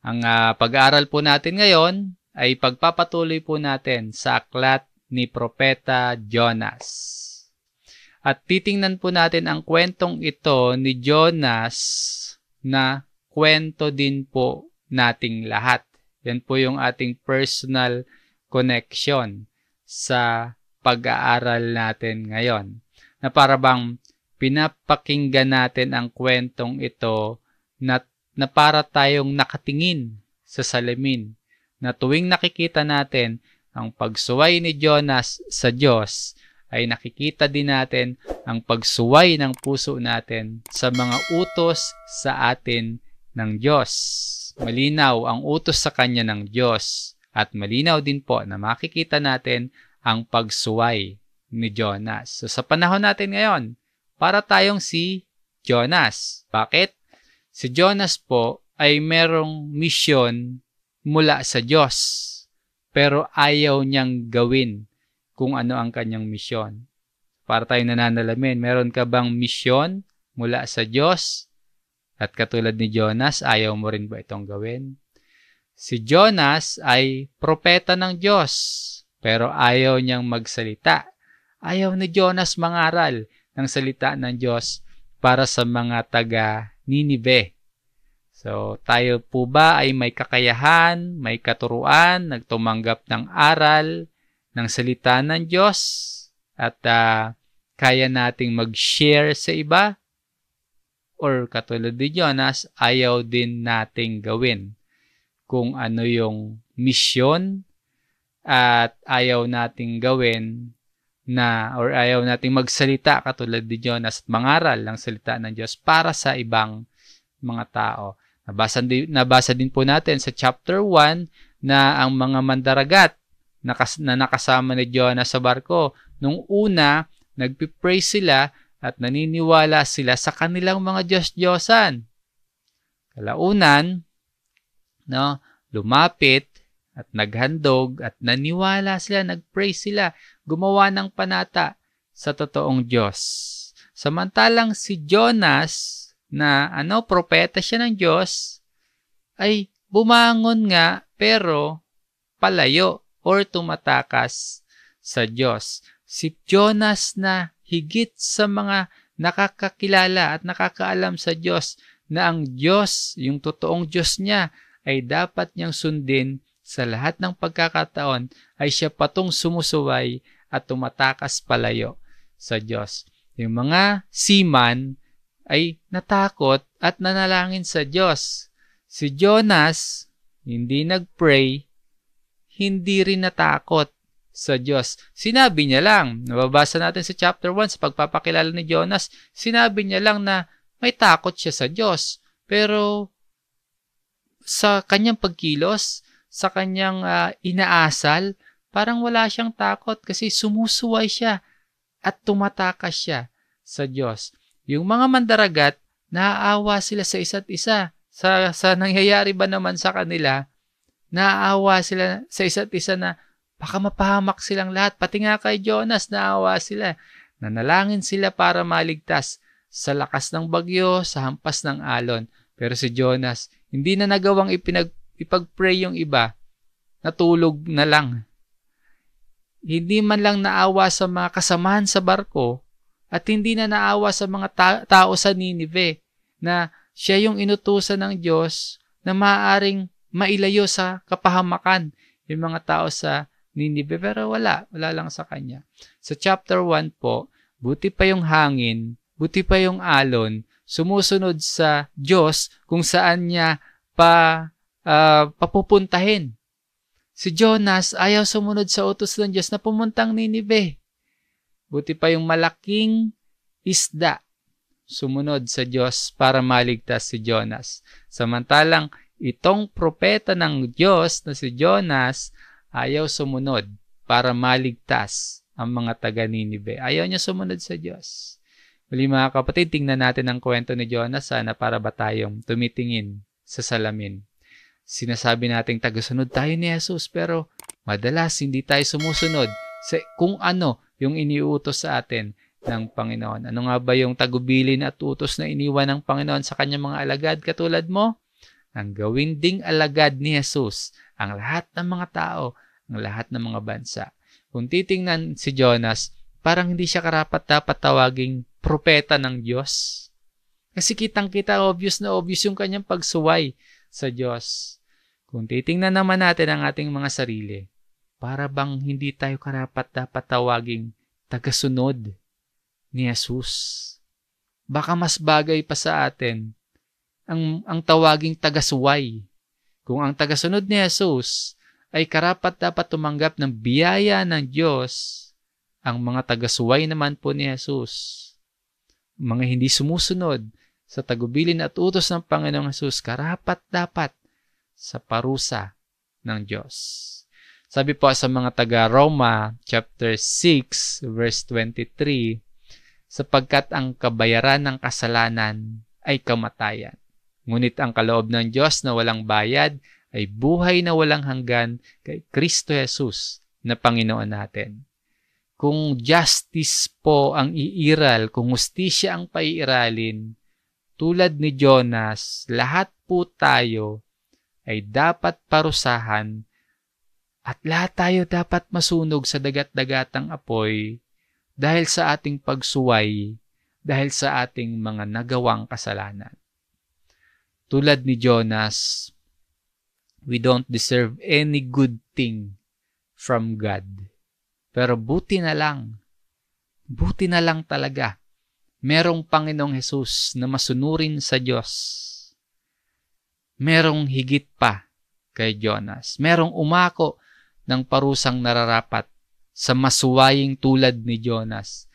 Ang pag-aaral po natin ngayon ay pagpapatuloy po natin sa aklat ni Propeta Jonas. At titingnan po natin ang kwentong ito ni Jonas na kwento din po nating lahat. Yan po yung ating personal connection sa pag-aaral natin ngayon. Na para bang pinapakinggan natin ang kwentong ito na para tayong nakatingin sa salamin, na tuwing nakikita natin ang pagsuway ni Jonas sa Diyos, ay nakikita din natin ang pagsuway ng puso natin sa mga utos sa atin ng Diyos. Malinaw ang utos sa Kanya ng Diyos, at malinaw din po na makikita natin ang pagsuway ni Jonas. So sa panahon natin ngayon, para tayong si Jonas. Bakit? Si Jonas po ay merong misyon mula sa Diyos, pero ayaw niyang gawin kung ano ang kanyang misyon. Para tayong nananalamin, meron ka bang misyon mula sa Diyos? At katulad ni Jonas, ayaw mo rin ba itong gawin? Si Jonas ay propeta ng Diyos, pero ayaw niyang magsalita. Ayaw ni Jonas mangaral ng salita ng Diyos para sa mga taga Ninive. So, tayo po ba ay may kakayahan, may katuruan, nagtumanggap ng aral, ng salita ng Diyos, at kaya nating mag-share sa iba? Or katulad ni Jonas, ayaw din nating gawin kung ano yung misyon, at ayaw nating gawin or ayaw nating magsalita katulad ni Jonas at mangaral ng salita ng Diyos para sa ibang mga tao. Nabasa din po natin sa chapter 1 na ang mga mandaragat na nakasama ni Jonas sa barko, nung una, nagpipray sila at naniniwala sila sa kanilang mga Diyos-Diyosan. Kalaunan, lumapit at naghandog at naniwala sila, nagpray sila, gumawa ng panata sa totoong Diyos. Samantalang si Jonas, na propeta siya ng Diyos, ay bumangon nga pero palayo or tumatakas sa Diyos. Si Jonas na higit sa mga nakakakilala at nakakaalam sa Diyos na ang Diyos, yung totoong Diyos niya, ay dapat niyang sundin sa lahat ng pagkakataon, ay siya patong sumusuway at tumatakas palayo sa Diyos. Yung mga seaman ay natakot at nanalangin sa Diyos. Si Jonas, hindi nagpray, hindi rin natakot sa Diyos. Sinabi niya lang, nababasa natin sa chapter 1, sa pagpapakilala ni Jonas, sinabi niya lang na may takot siya sa Diyos. Pero sa kanyang pagkilos, sa kanyang inaasal, parang wala siyang takot kasi sumusuway siya at tumatakas siya sa Diyos. Yung mga mandaragat, naaawa sila sa isa't isa. Sa nangyayari ba naman sa kanila, naaawa sila sa isa't isa na baka mapahamak silang lahat. Pati nga kay Jonas, naaawa sila. Nanalangin sila para maligtas sa lakas ng bagyo, sa hampas ng alon. Pero si Jonas, hindi na nagawang ipag-pray yung iba. Natulog na lang. Hindi man lang naawa sa mga kasamahan sa barko, at hindi na naawa sa mga tao sa Ninive, na siya yung inutusan ng Diyos na maaaring mailayo sa kapahamakan yung mga tao sa Ninive. Pero wala lang sa kanya. Sa chapter 1 po, buti pa yung hangin, buti pa yung alon, sumusunod sa Diyos kung saan niya papupuntahin. Si Jonas ayaw sumunod sa utos ng Diyos na pumuntang Ninive. Buti pa yung malaking isda sumunod sa Diyos para maligtas si Jonas. Samantalang itong propeta ng Diyos na si Jonas ayaw sumunod para maligtas ang mga taga Ninive. Ayaw niya sumunod sa Diyos. Muli mga kapatid, tingnan natin ang kwento ni Jonas sana para ba tayong tumitingin sa salamin. Sinasabi nating tagasunod tayo ni Jesus, pero madalas hindi tayo sumusunod sa kung ano yung iniutos sa atin ng Panginoon. Ano nga ba yung tagubilin at utos na iniwan ng Panginoon sa kanyang mga alagad katulad mo? ang gawin ding alagad ni Jesus ang lahat ng mga tao, ang lahat ng mga bansa. Kung titingnan si Jonas, parang hindi siya karapat-dapat tawaging propeta ng Diyos. Kasi kitang-kita, obvious na obvious yung kanyang pagsuway sa Diyos. Kung titingnan naman natin ang ating mga sarili, para bang hindi tayo karapat-dapat tawaging tagasunod ni Jesus. Baka mas bagay pa sa atin ang tawaging tagasuway. Kung ang tagasunod ni Jesus ay karapat-dapat tumanggap ng biyaya ng Diyos, ang mga tagasuway naman po ni Jesus, mga hindi sumusunod sa tagubilin at utos ng Panginoong Jesus, karapat-dapat sa parusa ng Diyos. Sabi po sa mga taga-Roma, chapter 6, verse 23, sapagkat ang kabayaran ng kasalanan ay kamatayan. Ngunit ang kaloob ng Diyos na walang bayad ay buhay na walang hanggan kay Kristo Jesus na Panginoon natin. Kung justice po ang iiral, kung hustisya ang paiiralin, tulad ni Jonas, lahat po tayo ay dapat parusahan at lahat tayo dapat masunog sa dagat-dagatang apoy dahil sa ating pagsuway, dahil sa ating mga nagawang kasalanan. Tulad ni Jonas, we don't deserve any good thing from God. Pero buti na lang talaga, merong Panginoong Jesus na masunurin sa Diyos. Merong higit pa kay Jonas. Merong umako ng parusang nararapat sa masuwaying tulad ni Jonas.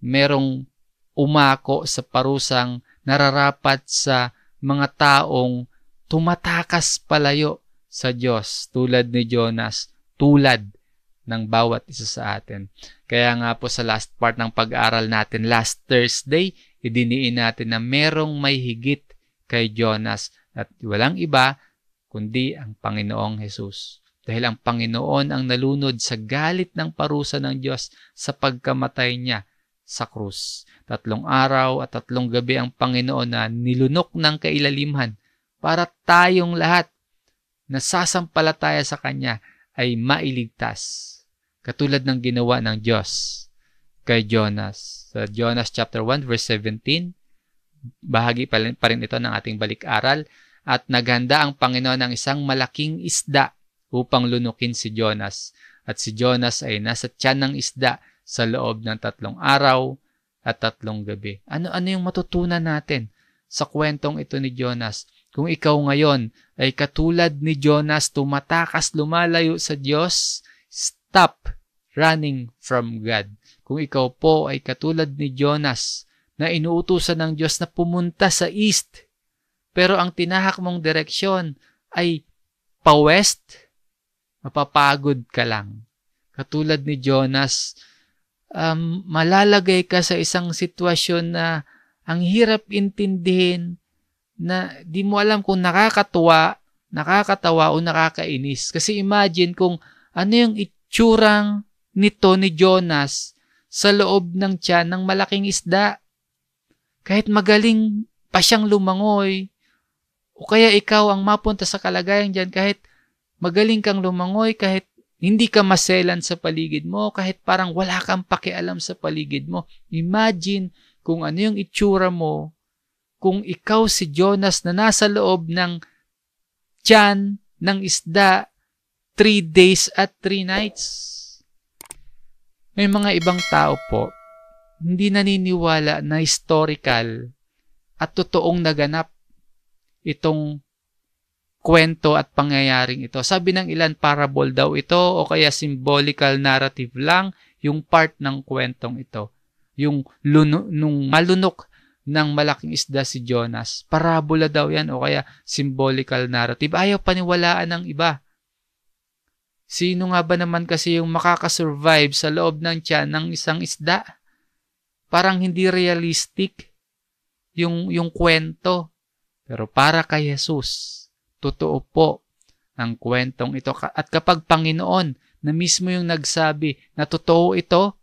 Merong umako sa parusang nararapat sa mga taong tumatakas palayo sa Diyos tulad ni Jonas, tulad ng bawat isa sa atin. Kaya nga po sa last part ng pag-aaral natin last Thursday, idiniin natin na merong may higit kay Jonas at walang iba kundi ang Panginoong Jesus. Dahil ang Panginoon ang nalunod sa galit ng parusa ng Diyos sa pagkamatay niya sa krus. 3 araw at 3 gabi ang Panginoon na nilunok ng kailalimhan para tayong lahat na sasampalataya sa Kanya ay mailigtas. Katulad ng ginawa ng Diyos kay Jonas. Sa Jonas chapter 1 verse 17, bahagi pa rin ito ng ating balik-aral, at naghanda ang Panginoon ng isang malaking isda upang lunukin si Jonas. At si Jonas ay nasa tiyan ng isda sa loob ng 3 araw at 3 gabi. Ano yung matutunan natin sa kwentong ito ni Jonas? Kung ikaw ngayon ay katulad ni Jonas, tumatakas lumalayo sa Diyos, stop running from God. Kung ikaw po ay katulad ni Jonas na inuutusan ng Diyos na pumunta sa east, pero ang tinahak mong direksyon ay pa-west, mapapagod ka lang. Katulad ni Jonas, malalagay ka sa isang sitwasyon na ang hirap intindihin, na di mo alam kung nakakatawa o nakakainis. Kasi imagine kung ano yung itsurang nito ni Jonas sa loob ng tiyan ng malaking isda. Kahit magaling pa siyang lumangoy, o kaya ikaw ang mapunta sa kalagayan dyan, kahit magaling kang lumangoy, kahit hindi ka maselan sa paligid mo, kahit parang wala kang pakialam sa paligid mo. Imagine kung ano yung itsura mo kung ikaw si Jonas na nasa loob ng tiyan ng isda 3 days at 3 nights. May mga ibang tao po, hindi naniniwala na historical at totoong naganap itong kwento at pangyayaring ito. Sabi ng ilan, parable daw ito o kaya symbolical narrative lang yung part ng kwentong ito. Yung nung malunok ng malaking isda si Jonas, parabola daw yan o kaya symbolical narrative. Ayaw paniwalaan ng iba. Sino nga ba naman kasi yung makakasurvive sa loob ng tiyan ng isang isda? Parang hindi realistic yung kwento. Pero para kay Jesus, totoo po ang kwentong ito. At kapag Panginoon na mismo yung nagsabi na totoo ito,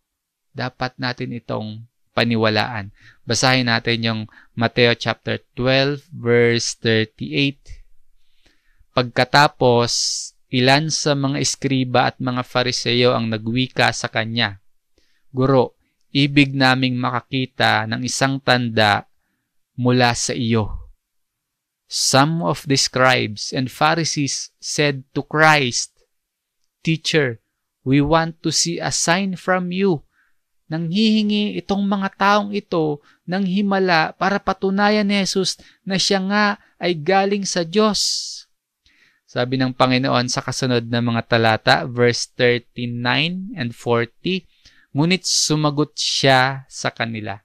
dapat natin itong paniwalaan. Basahin natin yung Mateo chapter 12 verse 38. Pagkatapos, ilan sa mga eskriba at mga Fariseo ang nagwika sa kanya, "Guro, ibig naming makakita ng isang tanda mula sa iyo." Some of the scribes and Pharisees said to Christ, "Teacher, we want to see a sign from you." Nanghihingi itong mga taong ito ng himala para patunayan ni Jesus na siya nga ay galing sa Diyos. Sabi ng Panginoon sa kasunod na mga talata, verse 39 and 40, ngunit sumagot siya sa kanila,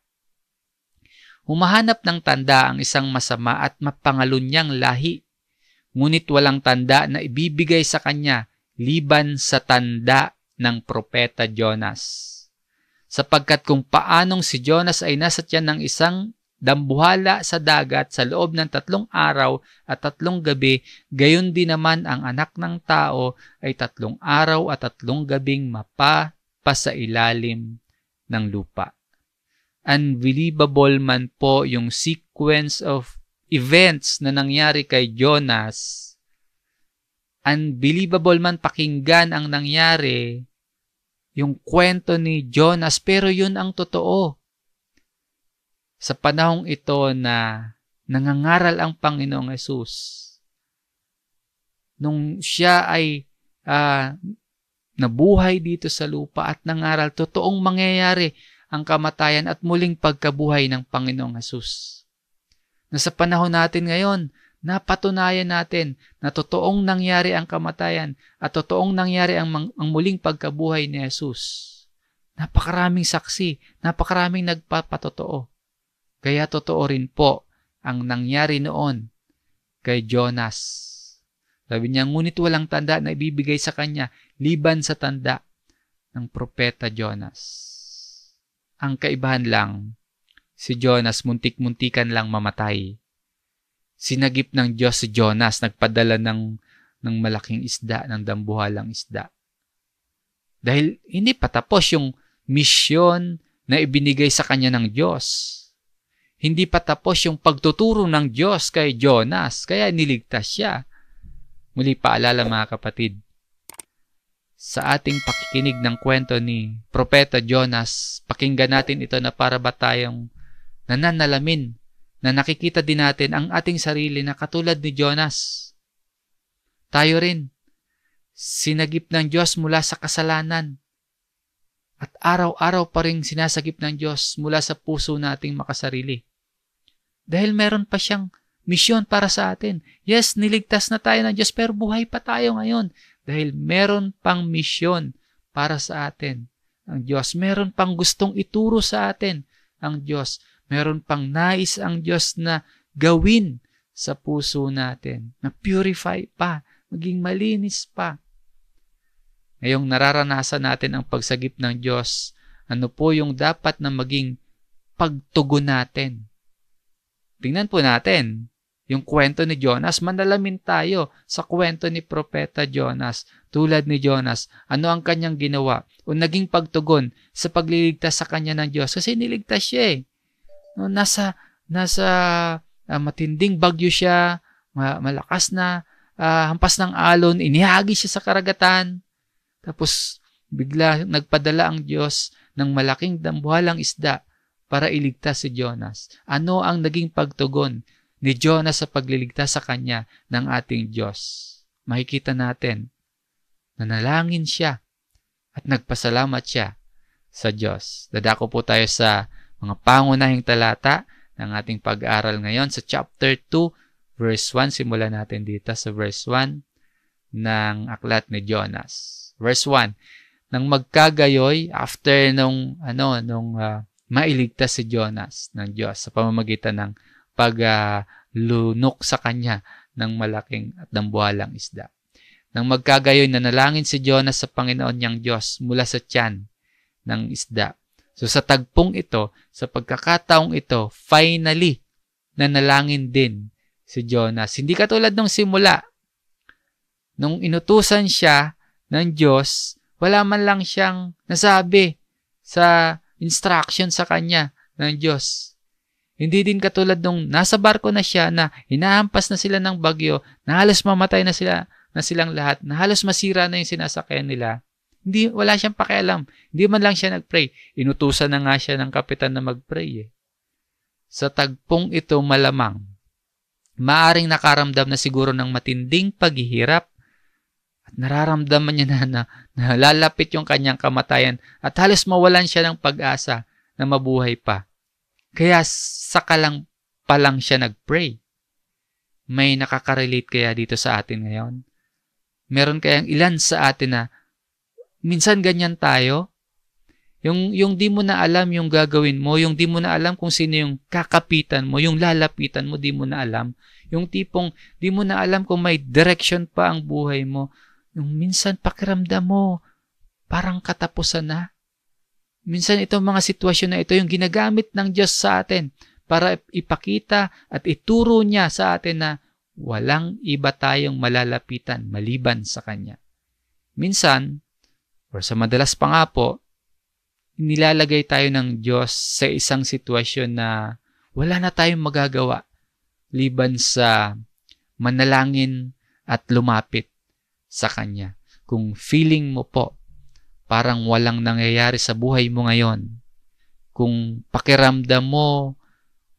"Humahanap ng tanda ang isang masama at mapangalunyang lahi, ngunit walang tanda na ibibigay sa kanya liban sa tanda ng propeta Jonas. Sapagkat kung paanong si Jonas ay nasa tiyan ng isang dambuhala sa dagat sa loob ng 3 araw at 3 gabi, gayon din naman ang anak ng tao ay 3 araw at 3 gabing mapasa ilalim ng lupa." Unbelievable man po yung sequence of events na nangyari kay Jonas. Unbelievable man pakinggan ang nangyari, yung kwento ni Jonas, pero yun ang totoo. Sa panahong ito na nangangaral ang Panginoong Hesus, nung siya ay nabuhay dito sa lupa at nangaral, totoong mangyayari ang kamatayan at muling pagkabuhay ng Panginoong Hesus. Na sa panahon natin ngayon, napatunayan natin na totoong nangyari ang kamatayan at totoong nangyari ang muling pagkabuhay ni Jesus. Napakaraming saksi, napakaraming nagpapatotoo. Kaya totoo rin po ang nangyari noon kay Jonas. Sabi niya, ngunit walang tanda na ibibigay sa kanya liban sa tanda ng propeta Jonas. Ang kaibahan lang, si Jonas muntik-muntikan lang mamatay. Sinagip ng Diyos si Jonas, nagpadala ng malaking isda, ng dambuhalang isda. Dahil hindi pa tapos yung misyon na ibinigay sa kanya ng Diyos. Hindi pa tapos yung pagtuturo ng Diyos kay Jonas, kaya niligtas siya. Muli paalala mga kapatid, sa ating pakikinig ng kwento ni Propeta Jonas, pakinggan natin ito na para ba tayong nananalamin na nakikita din natin ang ating sarili na katulad ni Jonas. Tayo rin, sinagip ng Diyos mula sa kasalanan at araw-araw pa rin sinasagip ng Diyos mula sa puso nating makasarili. Dahil meron pa siyang misyon para sa atin. Yes, niligtas na tayo ng Diyos pero buhay pa tayo ngayon dahil meron pang misyon para sa atin ang Diyos. Meron pang gustong ituro sa atin ang Diyos. Meron pang nais ang Diyos na gawin sa puso natin, na purify pa, maging malinis pa. Ngayong nararanasan natin ang pagsagip ng Diyos, ano po yung dapat na maging pagtugon natin? Tingnan po natin yung kwento ni Jonas. Manalamin tayo sa kwento ni Propeta Jonas. Tulad ni Jonas, ano ang kanyang ginawa o naging pagtugon sa pagliligtas sa kanya ng Diyos? Kasi niligtas siya eh. No, nasa matinding bagyo siya, malakas na hampas ng alon, inihagi siya sa karagatan. Tapos bigla nagpadala ang Diyos ng malaking dambuhalang isda para iligtas si Jonas. Ano ang naging pagtugon ni Jonas sa pagliligtas sa kanya ng ating Diyos? Makikita natin, nanalangin siya at nagpasalamat siya sa Diyos. Dadako po tayo sa mga pangunahing talata ng ating pag-aaral ngayon sa chapter 2, verse 1. Simulan natin dito sa verse 1 ng aklat ni Jonas. Verse 1, nang magkagayoy, after nung mailigtas si Jonas ng Diyos sa pamamagitan ng paglunok sa kanya ng malaking at dambuhalang isda. Nang magkagayoy, nanalangin si Jonas sa Panginoon niyang Diyos mula sa tiyan ng isda. So sa tagpong ito, sa pagkakataong ito, finally, nanalangin din si Jonas. Hindi katulad nung simula. Nung inutusan siya ng Diyos, wala man lang siyang nasabi sa instruction sa kanya ng Diyos. Hindi din katulad nung nasa barko na siya na hinahampas na sila ng bagyo, na halos mamatay na silang lahat, na halos masira na yung sinasakyan nila. Wala siyang pakialam. Hindi man lang siya nagpray. Inutusan na nga siya ng kapitan na magpray. Sa tagpong ito malamang, maaring nakaramdam na siguro ng matinding paghihirap at nararamdaman niya na lalapit yung kanyang kamatayan at halos mawalan siya ng pag-asa na mabuhay pa. Kaya saka lang pa lang siya nagpray. May nakaka-relate kaya dito sa atin ngayon? Meron kayang ilan sa atin na minsan ganyan tayo? Yung di mo na alam yung gagawin mo, yung di mo na alam kung sino yung kakapitan mo, yung lalapitan mo, di mo na alam. Yung tipong di mo na alam kung may direction pa ang buhay mo. Yung minsan pakiramdam mo, parang katapusan na. Minsan itong mga sitwasyon na ito yung ginagamit ng Diyos sa atin para ipakita at ituro niya sa atin na walang iba tayong malalapitan maliban sa Kanya. Minsan, or sa madalas pa nga po, nilalagay tayo ng Diyos sa isang sitwasyon na wala na tayong magagawa liban sa manalangin at lumapit sa Kanya. Kung feeling mo po, parang walang nangyayari sa buhay mo ngayon, kung pakiramdam mo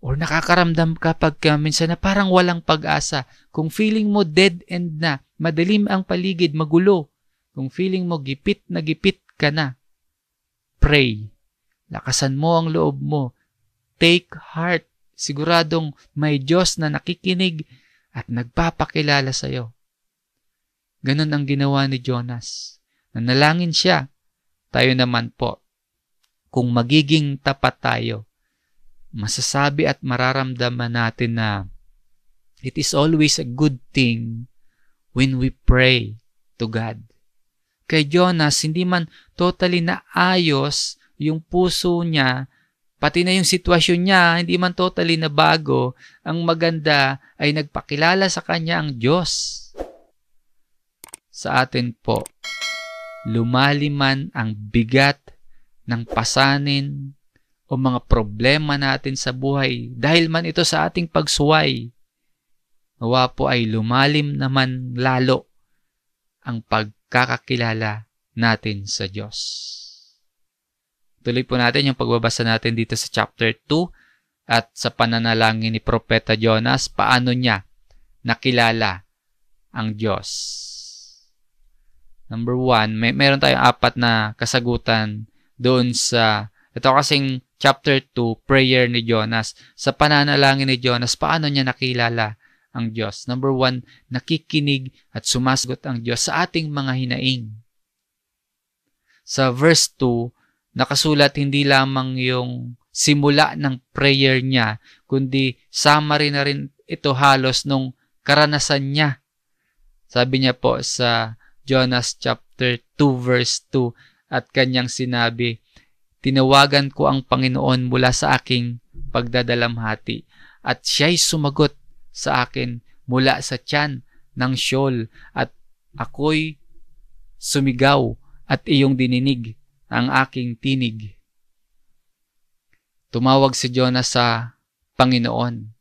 or nakakaramdam ka pagka minsan na parang walang pag-asa, kung feeling mo dead end na, madilim ang paligid, magulo, kung feeling mo gipit na gipit ka na, pray. Lakasan mo ang loob mo. Take heart. Siguradong may Diyos na nakikinig at nagpapakilala sa iyo. Ganon ang ginawa ni Jonas. Nanalangin siya. Tayo naman po, kung magiging tapat tayo, masasabi at mararamdaman natin na it is always a good thing when we pray to God. Kay Jonas, hindi man totally naayos yung puso niya, pati na yung sitwasyon niya, hindi man totally na bago, ang maganda ay nagpakilala sa kanya ang Diyos. Sa atin po, lumalim man ang bigat ng pasanin o mga problema natin sa buhay dahil man ito sa ating pagsuway, nawa po ay lumalim naman lalo ang pagkakakilala natin sa Diyos. Tuloy po natin yung pagbabasa natin dito sa chapter 2 at sa pananalangin ni Propeta Jonas, paano niya nakilala ang Diyos. Number 1, meron tayong 4 na kasagutan doon sa, ito kasing chapter 2, prayer ni Jonas. Sa pananalangin ni Jonas, paano niya nakilala ang Diyos? Number 1, nakikinig at sumasagot ang Diyos sa ating mga hinaing. Sa verse 2, nakasulat hindi lamang yung simula ng prayer niya, kundi summary na rin ito halos nung karanasan niya. Sabi niya po sa Jonas chapter 2 verse 2 at kanyang sinabi, tinawagan ko ang Panginoon mula sa aking pagdadalamhati at siya'y sumagot sa akin mula sa tiyan ng Sheol at ako'y sumigaw at iyong dininig ang aking tinig. Tumawag si Jonas sa Panginoon.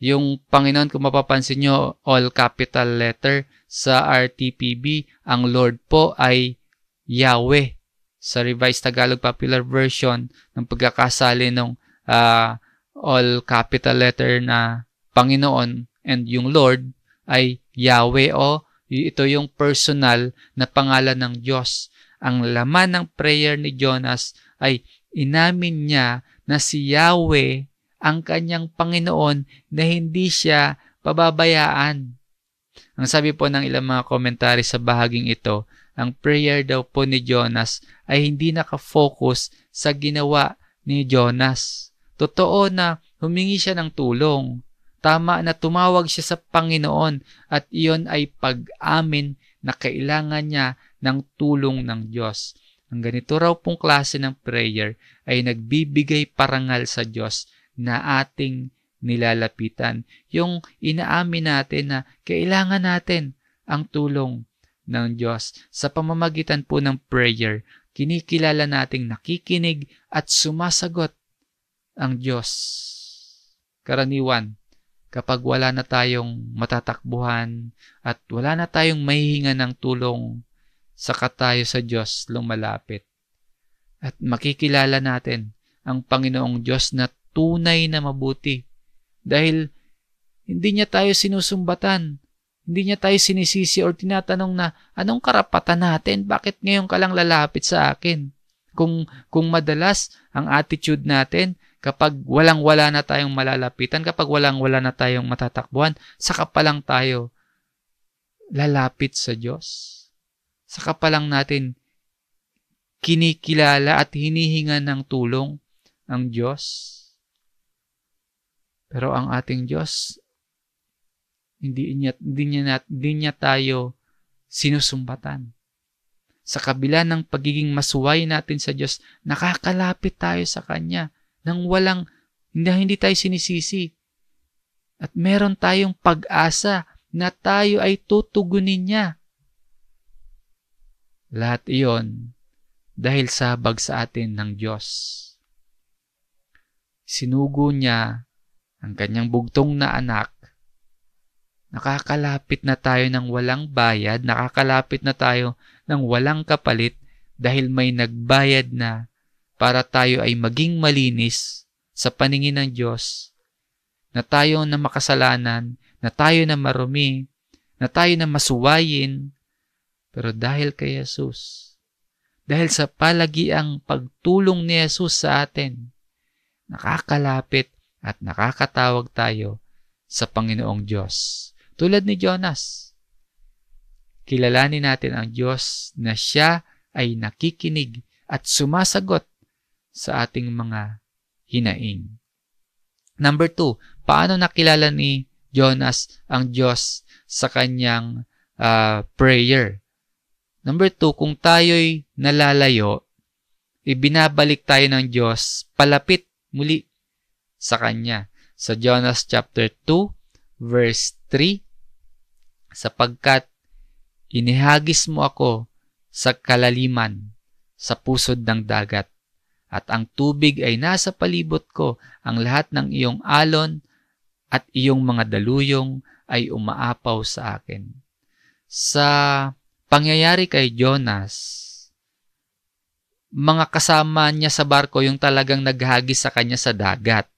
Yung Panginoon, kung mapapansin nyo, all capital letter sa RTPB, ang Lord po ay Yahweh. Sa Revised Tagalog Popular Version, ng pagkakasali ng all capital letter na Panginoon and yung Lord ay Yahweh o ito yung personal na pangalan ng Diyos. Ang laman ng prayer ni Jonas ay inamin niya na si Yahweh ang kanyang Panginoon na hindi siya pababayaan. Ang sabi po ng ilang mga komentary sa bahaging ito, ang prayer daw po ni Jonas ay hindi nakafocus sa ginawa ni Jonas. Totoo na humingi siya ng tulong. Tama na tumawag siya sa Panginoon at iyon ay pag-amin na kailangan niya ng tulong ng Diyos. Ang ganito raw pong klase ng prayer ay nagbibigay parangal sa Diyos na ating nilalapitan. Yung inaamin natin na kailangan natin ang tulong ng Diyos. Sa pamamagitan po ng prayer, kinikilala nating nakikinig at sumasagot ang Diyos. karaniwan, kapag wala na tayong matatakbuhan at wala na tayong mahihinga ng tulong, saka tayo sa Diyos lumalapit. At makikilala natin ang Panginoong Diyos na tunay na mabuti. Dahil hindi niya tayo sinusumbatan, hindi niya tayo sinisisi or tinatanong na, anong karapatan natin? Bakit ngayon ka lang lalapit sa akin? Kung madalas ang attitude natin, kapag walang-wala na tayong malalapitan, kapag walang-wala na tayong matatakbuhan, saka pa lang tayo lalapit sa Diyos. Saka pa lang natin kinikilala at hinihinga ng tulong ang Diyos. Pero ang ating Diyos, hindi niya tayo sinusumbatan. Sa kabila ng pagiging masuway natin sa Diyos, nakakalapit tayo sa Kanya nang hindi tayo sinisisi. At meron tayong pag-asa na tayo ay tutugunin niya. Lahat iyon dahil sabag sa atin ng Diyos. Sinugo niya ang kanyang bugtong na anak. Nakakalapit na tayo ng walang bayad, nakakalapit na tayo ng walang kapalit dahil may nagbayad na para tayo ay maging malinis sa paningin ng Diyos, na tayo na makasalanan, na tayo na marumi, na tayo na masuwayin, pero dahil kay Jesus, dahil sa palagiang pagtulong ni Jesus sa atin, nakakalapit at nakakatawag tayo sa Panginoong Diyos. Tulad ni Jonas, kilalanin natin ang Diyos na siya ay nakikinig at sumasagot sa ating mga hinaing. Number 2, paano nakilala ni Jonas ang Diyos sa kanyang prayer? Number 2, kung tayo'y nalalayo, ibinabalik tayo ng Diyos palapit muli sa Kanya. Sa Jonas chapter 2, verse 3, sapagkat inihagis mo ako sa kalaliman, sa pusod ng dagat, at ang tubig ay nasa palibot ko, ang lahat ng iyong alon at iyong mga daluyong ay umaapaw sa akin. Sa pangyayari kay Jonas, mga kasama niya sa barko yung talagang naghagis sa kanya sa dagat.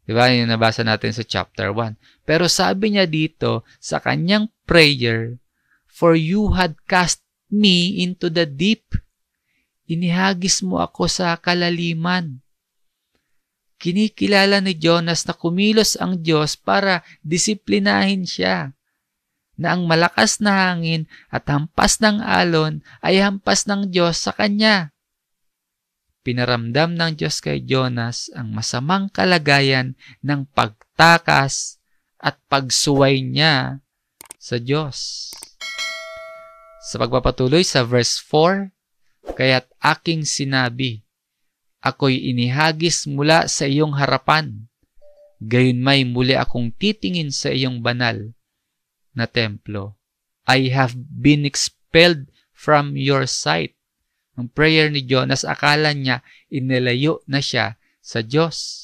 Diba? Yung nabasa natin sa chapter 1. Pero sabi niya dito sa kanyang prayer, for you had cast me into the deep. Inihagis mo ako sa kalaliman. Kinikilala ni Jonas na kumilos ang Diyos para disiplinahin siya. Na ang malakas na hangin at hampas ng alon ay hampas ng Diyos sa kanya. Pinaramdam ng Diyos kay Jonas ang masamang kalagayan ng pagtakas at pagsuway niya sa Diyos. Sa pagpapatuloy sa verse 4, kaya't aking sinabi, ako'y inihagis mula sa iyong harapan, gayunmay muli akong titingin sa iyong banal na templo. I have been expelled from your sight. Ang prayer ni Jonas, akala niya inilayo na siya sa Diyos.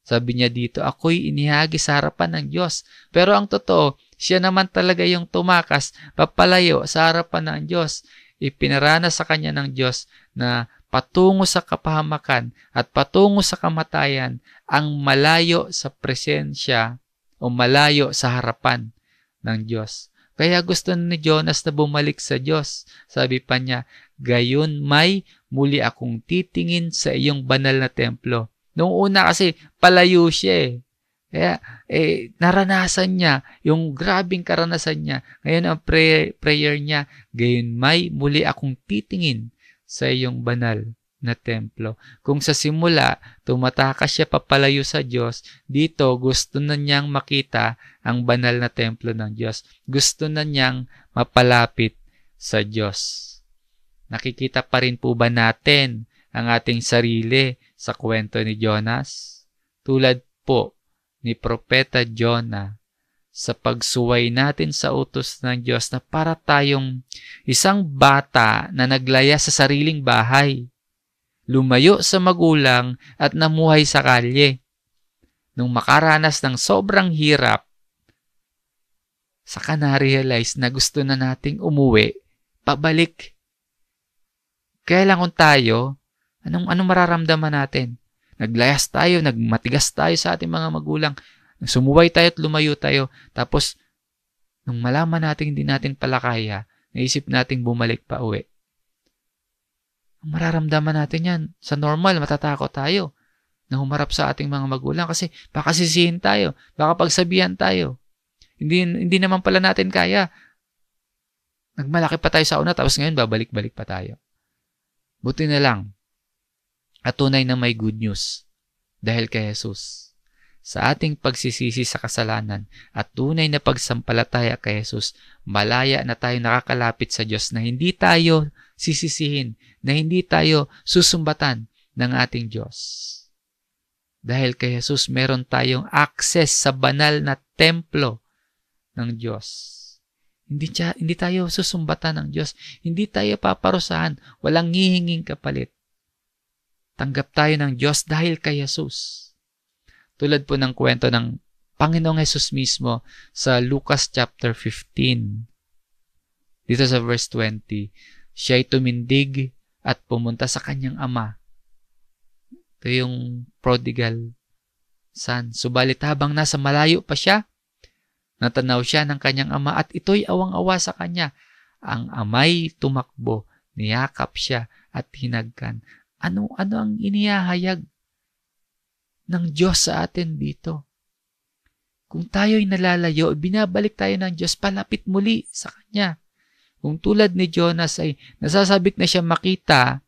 Sabi niya dito, ako'y inihagis sa harapan ng Diyos. Pero ang totoo, siya naman talaga yung tumakas, papalayo sa harapan ng Diyos. Ipinaranas sa kanya ng Diyos na patungo sa kapahamakan at patungo sa kamatayan ang malayo sa presensya o malayo sa harapan ng Diyos. Kaya gusto ni Jonas na bumalik sa Diyos. Sabi pa niya, gayon may muli akong titingin sa iyong banal na templo. Noong una kasi palayo siya eh. Kaya naranasan niya, yung grabing karanasan niya. Ngayon ang prayer niya, gayon may muli akong titingin sa iyong banal na templo. Kung sa simula, tumatakas siya papalayo sa Diyos, dito gusto na niyang makita ang banal na templo ng Diyos. Gusto na niyang mapalapit sa Diyos. Nakikita pa rin po ba natin ang ating sarili sa kwento ni Jonas? Tulad po ni Propeta Jonah sa pagsuway natin sa utos ng Diyos na para tayong isang bata na naglaya sa sariling bahay, lumayo sa magulang at namuhay sa kalye. nung makaranas ng sobrang hirap, saka na-realize na gusto na nating umuwi, pabalik. Kaya lang kung tayo, anong mararamdaman natin? Naglayas tayo, nagmatigas tayo sa ating mga magulang, sumuway tayo at lumayo tayo, tapos nung malaman natin hindi natin pala kaya, naisip nating bumalik pa uwi. Ang mararamdaman natin yan, sa normal, matatakot tayo na humarap sa ating mga magulang kasi baka sisihin tayo, baka pagsabihan tayo. Hindi naman pala natin kaya. Nagmalaki pa tayo sa una, tapos ngayon babalik-balik pa tayo. Buti na lang, at tunay na may good news dahil kay Jesus. Sa ating pagsisisi sa kasalanan at tunay na pagsampalataya kay Jesus, malaya na tayo nakakalapit sa Diyos na hindi tayo sisisihin, na hindi tayo susumbatan ng ating Diyos. Dahil kay Jesus, meron tayong access sa banal na templo ng Diyos. Hindi tayo susumbatan ng Diyos. Hindi tayo paparusahan. Walang hihinging kapalit. Tanggap tayo ng Diyos dahil kay Jesus. Tulad po ng kwento ng Panginoong Jesus mismo sa Lucas chapter 15. Dito sa verse 20, siya'y tumindig at pumunta sa kanyang ama. Ito yung prodigal son. Subalit habang nasa malayo pa siya, natanaw siya ng kanyang ama at ito'y awang-awa sa kanya. Ang ama'y tumakbo, niyakap siya at hinagkan. Ano ang inihahayag ng Diyos sa atin dito? Kung tayo'y nalalayo, binabalik tayo ng Diyos, palapit muli sa Kanya. Kung tulad ni Jonas ay nasasabik na siya makita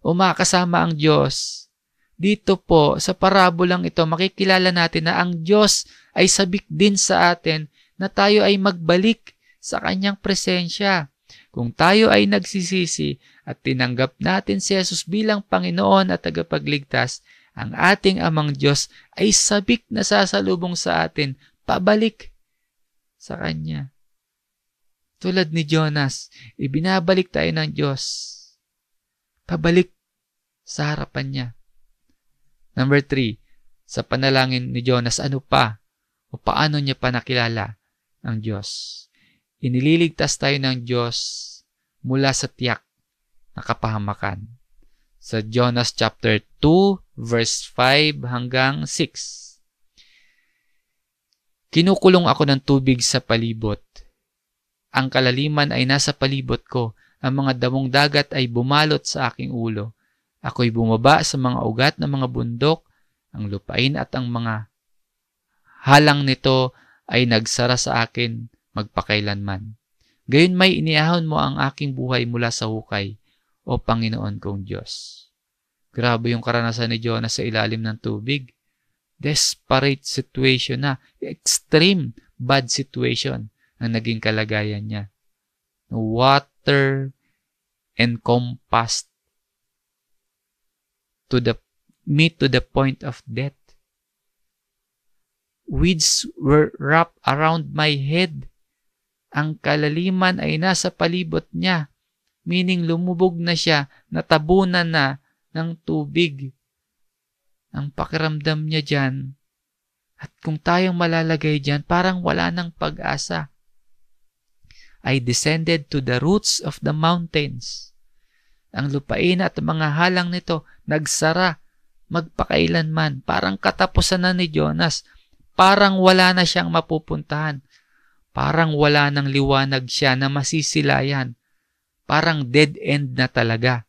o makasama ang Diyos, dito po sa parabolang ito, makikilala natin na ang Diyos ay sabik din sa atin na tayo ay magbalik sa Kanyang presensya. Kung tayo ay nagsisisi at tinanggap natin si Jesus bilang Panginoon at tagapagligtas, ang ating Amang Diyos ay sabik na sasalubong sa atin, pabalik sa Kanya. Tulad ni Jonas, ibinabalik tayo ng Diyos, pabalik sa harapan Niya. Number 3, sa panalangin ni Jonas, ano pa o paano niya pa nakilala ang Diyos? Inililigtas tayo ng Diyos mula sa tiyak na kapahamakan. Sa Jonas chapter 2, verse 5 hanggang 6. Kinukulong ako ng tubig sa palibot. Ang kalaliman ay nasa palibot ko. Ang mga damong dagat ay bumalot sa aking ulo. Ako'y bumaba sa mga ugat ng mga bundok. Ang lupain at ang mga halang nito ay nagsara sa akin magpakailanman. Gayon may iniahon mo ang aking buhay mula sa hukay, o Panginoon kong Diyos. Grabe yung karanasan ni Jonas sa ilalim ng tubig. Desperate situation na. Extreme bad situation ang naging kalagayan niya. Water encompassed to the point of death. Weeds were wrapped around my head. Ang kalaliman ay nasa palibot niya, meaning lumubog na siya, natabunan na ng tubig. Ang pakiramdam niya dyan, at kung tayong malalagay dyan, parang wala ng pag-asa. I descended to the roots of the mountains. Ang lupain at mga halang nito nagsara magpakailanman. Parang katapusan na ni Jonas. Parang wala na siyang mapupuntahan. Parang wala ng liwanag siya na masisilayan. Parang dead end na talaga.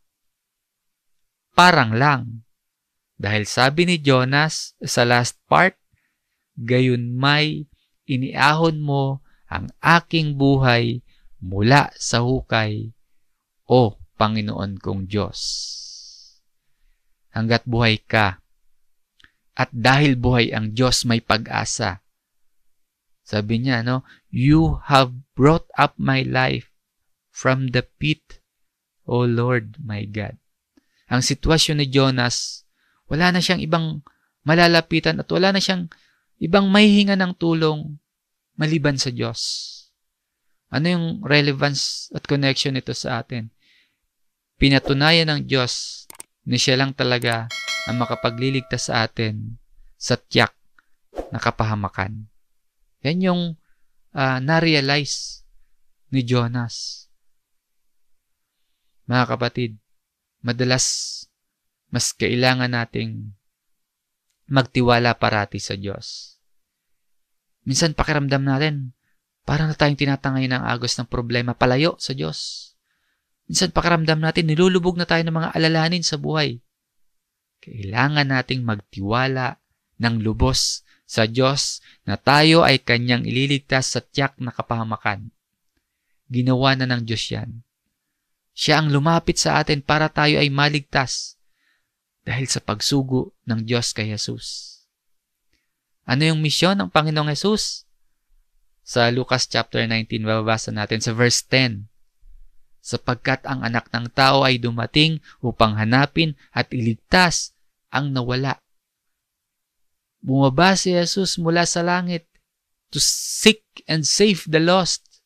Parang lang. Dahil sabi ni Jonas sa last part, gayon may iniahon mo ang aking buhay mula sa hukay, o Panginoon kong Diyos. Hanggat buhay ka, at dahil buhay ang Diyos, may pag-asa. Sabi niya, you have brought up my life from the pit, O Lord my God. Ang sitwasyon ni Jonas, wala na siyang ibang malalapitan at wala na siyang ibang mahihinga ng tulong maliban sa Diyos. Ano yung relevance at connection nito sa atin? Pinatunayan ng Diyos na siya lang talaga ang makapagliligtas sa atin sa tiyak na kapahamakan. Yan yung na-realize ni Jonas. Mga kapatid, madalas mas kailangan nating magtiwala parati sa Diyos. Minsan pakiramdam natin, parang na tayong tinatangay ng agos ng problema palayo sa Diyos. Minsan pakiramdam natin, nilulubog na tayo ng mga alalahanin sa buhay. Kailangan nating magtiwala ng lubos sa Diyos na tayo ay Kanyang ililigtas sa tiyak na kapahamakan. Ginawa na ng Diyos yan. Siya ang lumapit sa atin para tayo ay maligtas dahil sa pagsugo ng Diyos kay Jesus. Ano yung misyon ng Panginoong Jesus? Sa Lucas chapter 19, babasa natin sa verse 10. Sapagkat ang anak ng tao ay dumating upang hanapin at iligtas ang nawala. Bumaba si Jesus mula sa langit to seek and save the lost.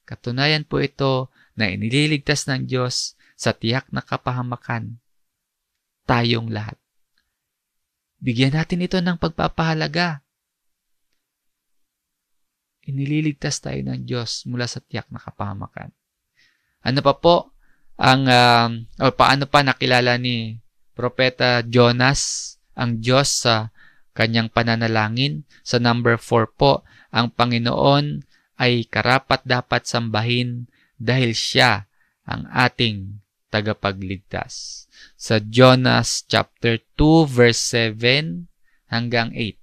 Katunayan po ito na inililigtas ng Diyos sa tiyak na kapahamakan tayong lahat. Bigyan natin ito ng pagpapahalaga. Inililigtas tayo ng Diyos mula sa tiyak na kapahamakan. Ano pa po paano pa nakilala ni Propeta Jonas ang Diyos sa kanyang pananalangin? Sa number 4 po, ang Panginoon ay karapat-dapat sambahin dahil siya ang ating tagapagligtas. Sa Jonas chapter 2 verse 7 hanggang 8.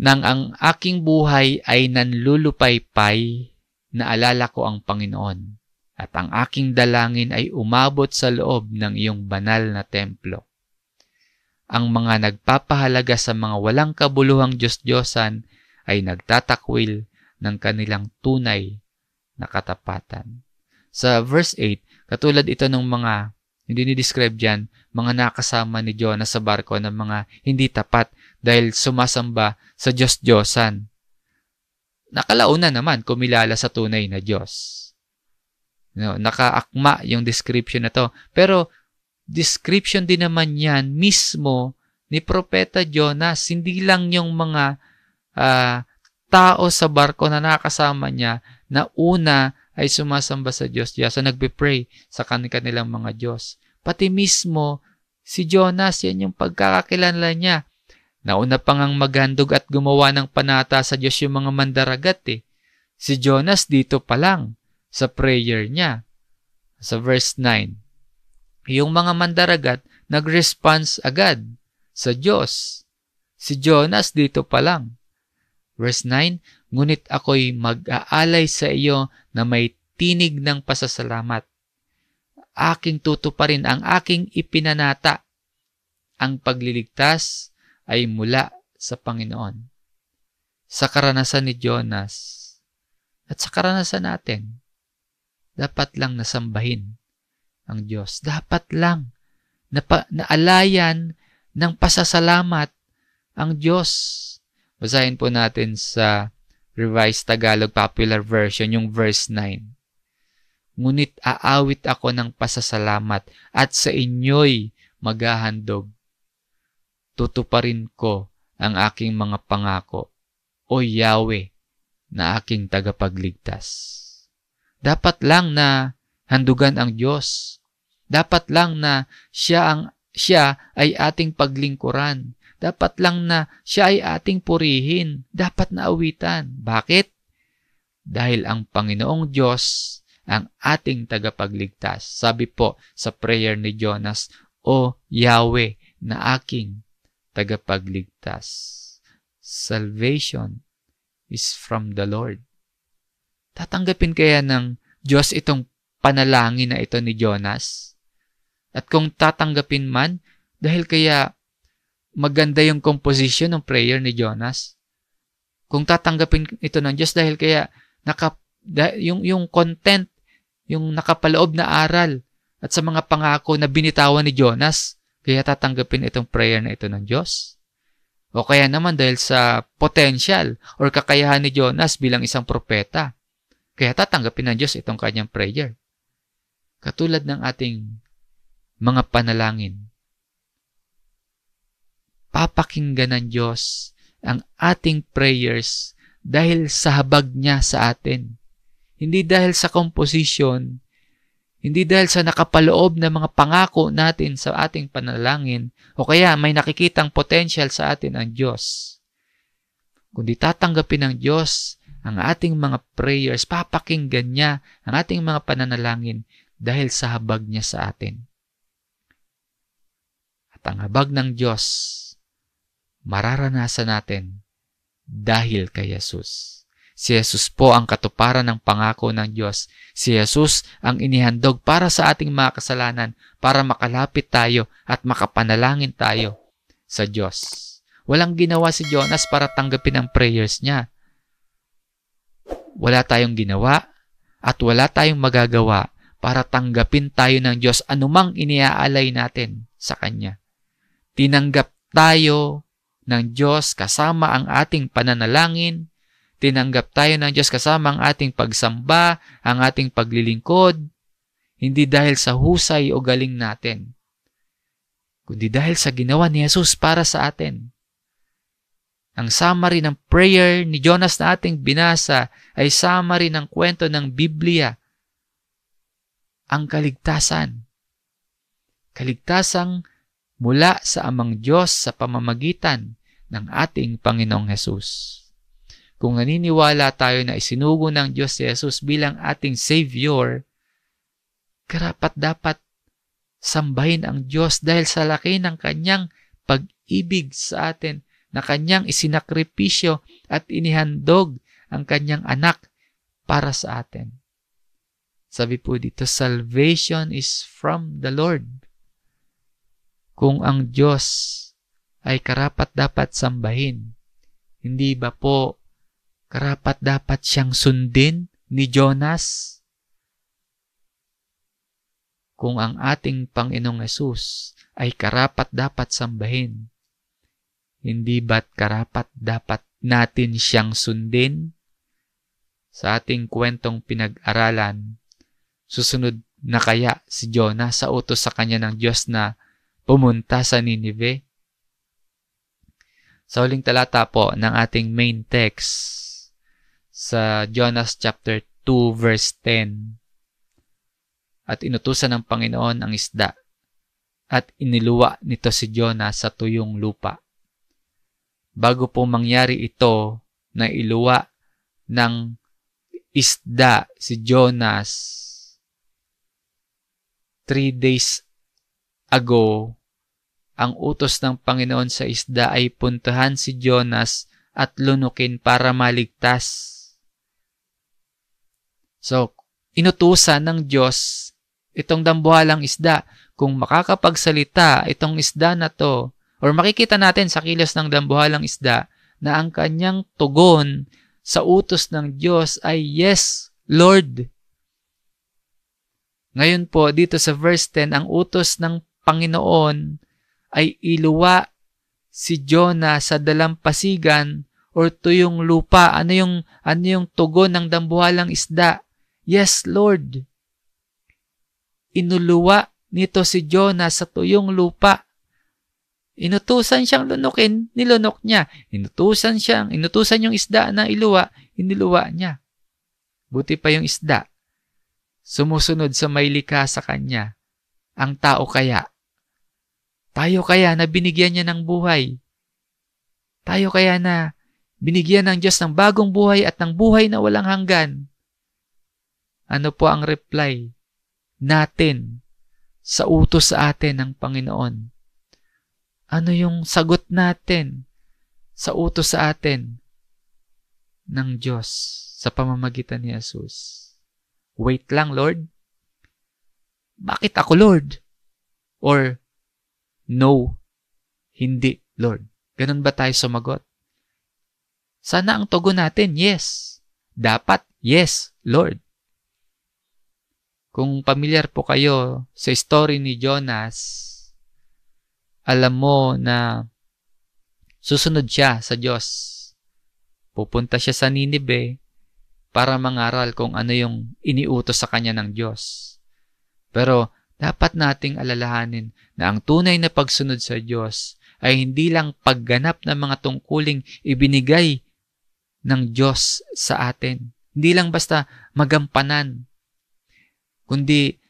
Nang ang aking buhay ay nanlulupaypay, naalala ko ang Panginoon, at ang aking dalangin ay umabot sa loob ng iyong banal na templo. Ang mga nagpapahalaga sa mga walang kabuluhang Diyos-Diyosan ay nagtatakwil ng kanilang tunay na katapatan. Sa verse 8, katulad ito ng mga, hindi ni-describe dyan, mga nakasama ni Jonas sa barko ng mga hindi tapat dahil sumasamba sa Diyos-Diyosan. Nakalauna naman kumilala sa tunay na Diyos. Nakaakma yung description na to. Pero description din naman yan mismo ni Propeta Jonas. Hindi lang yung mga tao sa barko na nakasama niya na una ay sumasamba sa Diyos. So nagbe-pray sa kanilang mga Diyos. Pati mismo si Jonas, yan yung pagkakakilala niya. Nauna pa ngang maghandog at gumawa ng panata sa Diyos yung mga mandaragat eh. Si Jonas dito pa lang sa prayer niya. Sa verse 9. Yung mga mandaragat nag-response agad sa Diyos. Si Jonas dito pa lang. Verse 9, ngunit ako'y mag-aalay sa iyo na may tinig ng pasasalamat. Aking tutuparin ang aking ipinanata. Ang pagliligtas ay mula sa Panginoon. Sa karanasan ni Jonas at sa karanasan natin, dapat lang nasambahin ang Diyos. Dapat lang naalayan ng pasasalamat ang Diyos. Basahin po natin sa Revised Tagalog Popular Version, yung verse 9. Ngunit aawit ako ng pasasalamat at sa inyo'y maghahandog. Tutuparin ko ang aking mga pangako, O Yahweh, na aking tagapagligtas. Dapat lang na handugan ang Diyos. Dapat lang na siya ay ating paglingkuran. Dapat lang na siya ay ating purihin. Dapat na awitan. Bakit? Dahil ang Panginoong Diyos ang ating tagapagligtas. Sabi po sa prayer ni Jonas, O Yahweh, na aking tagapagligtas. Salvation is from the Lord. Tatanggapin kaya ng Diyos itong panalangin na ito ni Jonas? At kung tatanggapin man, dahil kaya maganda yung composition ng prayer ni Jonas, kung tatanggapin ito ng Diyos dahil kaya yung content, yung nakapaloob na aral at sa mga pangako na binitawan ni Jonas, kaya tatanggapin itong prayer na ito ng Diyos? O kaya naman dahil sa potential or kakayahan ni Jonas bilang isang propeta, kaya tatanggapin ng Diyos itong kanyang prayer? Katulad ng ating mga panalangin, papakinggan ng Diyos ang ating prayers dahil sa habag niya sa atin. Hindi dahil sa composition, hindi dahil sa nakapaloob na mga pangako natin sa ating panalangin, o kaya may nakikitang potential sa atin ang Diyos. Kundi tatanggapin ng Diyos ang ating mga prayers, papakinggan niya ang ating mga pananalangin dahil sa habag niya sa atin. At ang habag ng Diyos, mararanasan natin dahil kay Jesus. Si Jesus po ang katuparan ng pangako ng Diyos. Si Jesus ang inihandog para sa ating mga kasalanan, para makalapit tayo at makapanalangin tayo sa Diyos. Walang ginawa si Jonas para tanggapin ang prayers niya. Wala tayong ginawa at wala tayong magagawa para tanggapin tayo ng Diyos anumang iniaalay natin sa Kanya. Tinanggap tayo ng Diyos kasama ang ating pananalangin. Tinanggap tayo ng Diyos kasama ang ating pagsamba, ang ating paglilingkod, hindi dahil sa husay o galing natin, kundi dahil sa ginawa ni Jesus para sa atin. Ang summary ng prayer ni Jonas na ating binasa ay summary ng kwento ng Biblia. Ang kaligtasan. Kaligtasang mula sa Amang Diyos sa pamamagitan ng ating Panginoong Jesus. Kung naniniwala tayo na isinugo ng Diyos si Jesus bilang ating Savior, karapat-dapat sambahin ang Diyos dahil sa laki ng Kanyang pag-ibig sa atin, na Kanyang isinakripisyo at inihandog ang Kanyang anak para sa atin. Sabi po dito, salvation is from the Lord. Kung ang Diyos ay karapat-dapat sambahin, hindi ba po karapat-dapat siyang sundin ni Jonas? Kung ang ating Panginoong Hesus ay karapat-dapat sambahin, hindi ba't karapat-dapat natin siyang sundin? Sa ating kwentong pinag-aralan, susunod na kaya si Jonah sa utos sa kanya ng Diyos na pumunta sa Ninive? Sa huling talata po ng ating main text, sa Jonas chapter 2 verse 10, at inutusan ng Panginoon ang isda, at iniluwa nito si Jonah sa tuyong lupa. Bago po mangyari ito na iluwa ng isda si Jonas 3 days ago, ang utos ng Panginoon sa isda ay puntahan si Jonas at lunukin para maligtas. So, inutusan ng Diyos itong dambuhalang isda. Kung makakapagsalita itong isda na to, or makikita natin sa kilos ng dambuhalang isda na ang kanyang tugon sa utos ng Diyos ay, yes, Lord. Ngayon po, dito sa verse 10, ang utos ng Panginoon ay iluwa si Jonah sa dalampasigan or tuyong lupa. Ano yung tugon ng dambuhalang isda? Yes, Lord. Inuluwa nito si Jonah sa tuyong lupa. Inutusan siyang lunukin, nilunok niya. Inutusan yung isda na iluwa, iniluwa niya. Buti pa yung isda, sumusunod sa may likha sa kanya. Ang tao kaya? Tayo kaya na binigyan niya ng buhay? Tayo kaya na binigyan ng Diyos ng bagong buhay at ng buhay na walang hanggan? Ano po ang reply natin sa utos sa atin ng Panginoon? Ano yung sagot natin sa utos sa atin ng Diyos sa pamamagitan ni Jesus? Wait lang, Lord. Bakit ako, Lord? Or, no, hindi, Lord. Ganun ba tayo sumagot? Sana ang tugon natin, yes. Dapat, yes, Lord. Kung pamilyar po kayo sa story ni Jonas, alam mo na susunod siya sa Diyos. Pupunta siya sa Ninive para mangaral kung ano yung iniutos sa kanya ng Diyos. Pero dapat nating alalahanin na ang tunay na pagsunod sa Diyos ay hindi lang pagganap ng mga tungkuling ibinigay ng Diyos sa atin. Hindi lang basta magampanan, kundi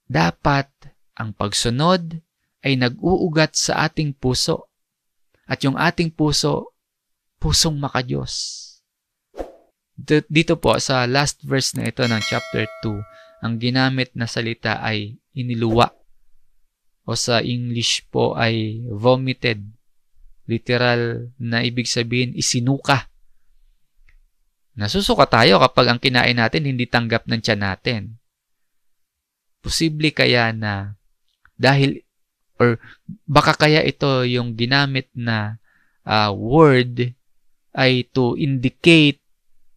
dapat ang pagsunod ay nag-uugat sa ating puso. At yung ating puso, pusong maka-Diyos. Dito po sa last verse na ito ng chapter 2, ang ginamit na salita ay iniluwa. O sa English po ay vomited. Literal na ibig sabihin, isinuka. Nasusuka tayo kapag ang kinain natin hindi tanggap ng tiyan natin. Posible kaya na dahil or baka kaya ito yung ginamit na word ay to indicate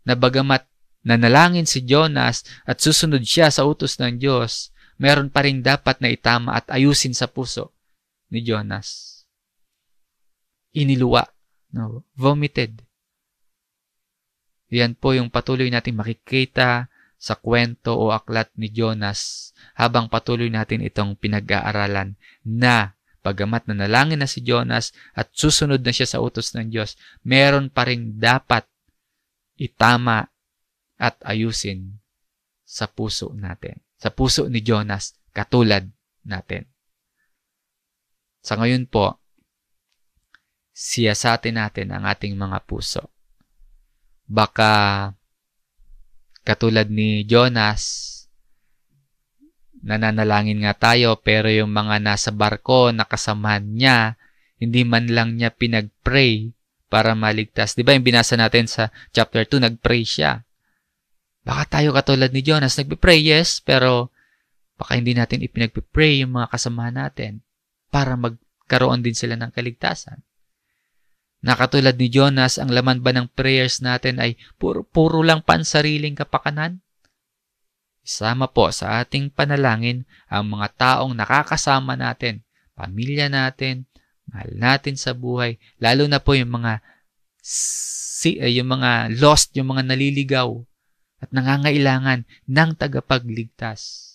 na bagamat nanalangin si Jonas at susunod siya sa utos ng Diyos, meron pa rin dapat na itama at ayusin sa puso ni Jonas. Iniluwa, no? Vomited. Yan po yung patuloy natin makikita sa kwento o aklat ni Jonas habang patuloy natin itong pinag-aaralan na bagamat nanalangin na si Jonas at susunod na siya sa utos ng Diyos, meron pa rin dapat itama at ayusin sa puso natin. Sa puso ni Jonas, katulad natin. Sa ngayon po, siyasatin natin ang ating mga puso. Baka katulad ni Jonas, nananalangin nga tayo pero yung mga nasa barko na kasamahan niya, hindi man lang niya pinag-pray para maligtas. Di ba yung binasa natin sa chapter 2, nag-pray siya. Baka tayo katulad ni Jonas, nagpipray, yes, pero baka hindi natin ipinagpipray yung mga kasamahan natin para magkaroon din sila ng kaligtasan. Na katulad ni Jonas, ang laman ba ng prayers natin ay puro lang pansariling kapakanan? Isama po sa ating panalangin ang mga taong nakakasama natin, pamilya natin, mahal natin sa buhay, lalo na po yung mga lost, yung mga naliligaw at nangangailangan ng tagapagligtas.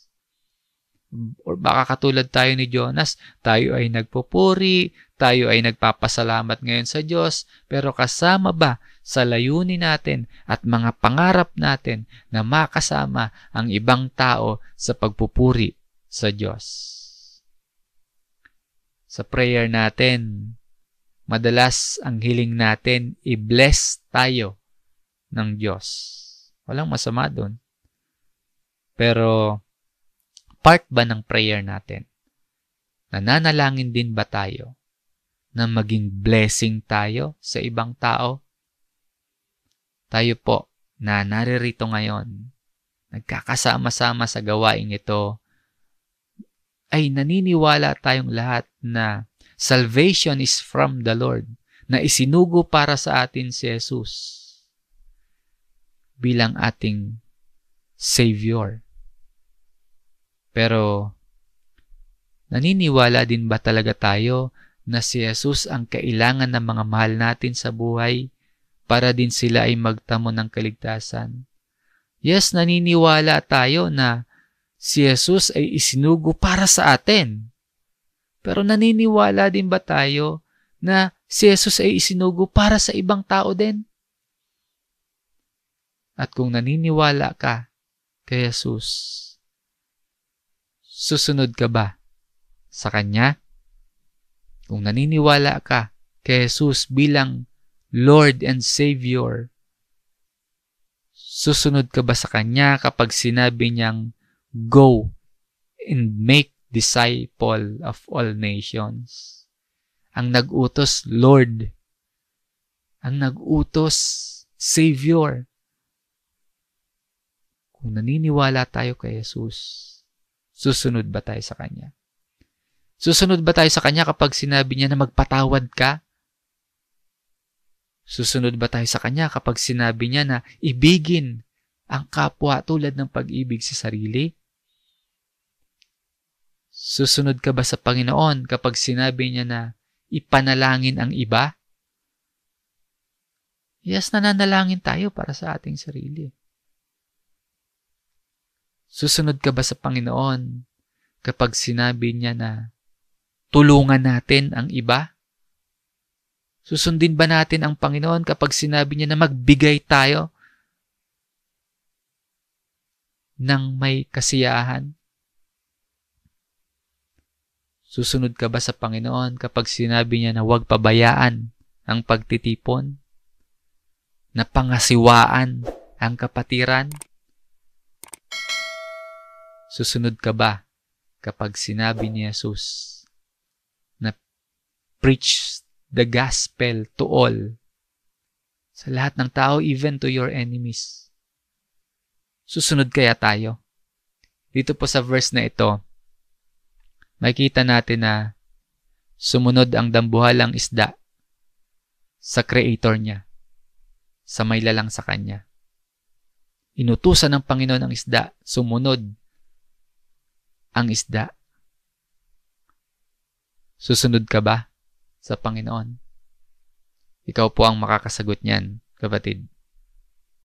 Or baka katulad tayo ni Jonas, tayo ay nagpupuri, tayo ay nagpapasalamat ngayon sa Diyos, pero kasama ba sa layunin natin at mga pangarap natin na makasama ang ibang tao sa pagpupuri sa Diyos? Sa prayer natin, madalas ang hiling natin, i-bless tayo ng Diyos. Walang masama doon. Pero, part ba ng prayer natin? Nananalangin din ba tayo na maging blessing tayo sa ibang tao? Tayo po na naririto ngayon, nagkakasama-sama sa gawaing ito, ay naniniwala tayong lahat na salvation is from the Lord, na isinugo para sa atin si Jesus bilang ating Savior. Pero, naniniwala din ba talaga tayo na si Jesus ang kailangan ng mga mahal natin sa buhay para din sila ay magtamo ng kaligtasan? Yes, naniniwala tayo na si Jesus ay isinugo para sa atin. Pero naniniwala din ba tayo na si Jesus ay isinugo para sa ibang tao din? At kung naniniwala ka kay Jesus, susunod ka ba sa Kanya? Kung naniniwala ka kay Jesus bilang Lord and Savior, susunod ka ba sa Kanya kapag sinabi niyang, "Go and make disciple of all nations"? Ang nag-utos, Lord. Ang nag-utos, Savior. Kung naniniwala tayo kay Jesus, susunod ba tayo sa Kanya? Susunod ba tayo sa Kanya kapag sinabi niya na magpatawad ka? Susunod ba tayo sa Kanya kapag sinabi niya na ibigin ang kapwa tulad ng pag-ibig sa sarili? Susunod ka ba sa Panginoon kapag sinabi niya na ipanalangin ang iba? Yes, nananalangin tayo para sa ating sarili. Susunod ka ba sa Panginoon kapag sinabi niya na tulungan natin ang iba? Susundin ba natin ang Panginoon kapag sinabi niya na magbigay tayo ng may kasiyahan? Susunod ka ba sa Panginoon kapag sinabi niya na huwag pabayaan ang pagtitipon? Na pangasiwaan ang kapatiran? Susunod ka ba kapag sinabi ni Jesus na preach the gospel to all, sa lahat ng tao, even to your enemies? Susunod kaya tayo? Dito po sa verse na ito, makikita natin na sumunod ang dambuhalang isda sa Creator niya, sa may lalang sa kanya. Inutusan ng Panginoon ang isda, sumunod ang isda. Susunod ka ba sa Panginoon? Ikaw po ang makakasagot niyan, kapatid.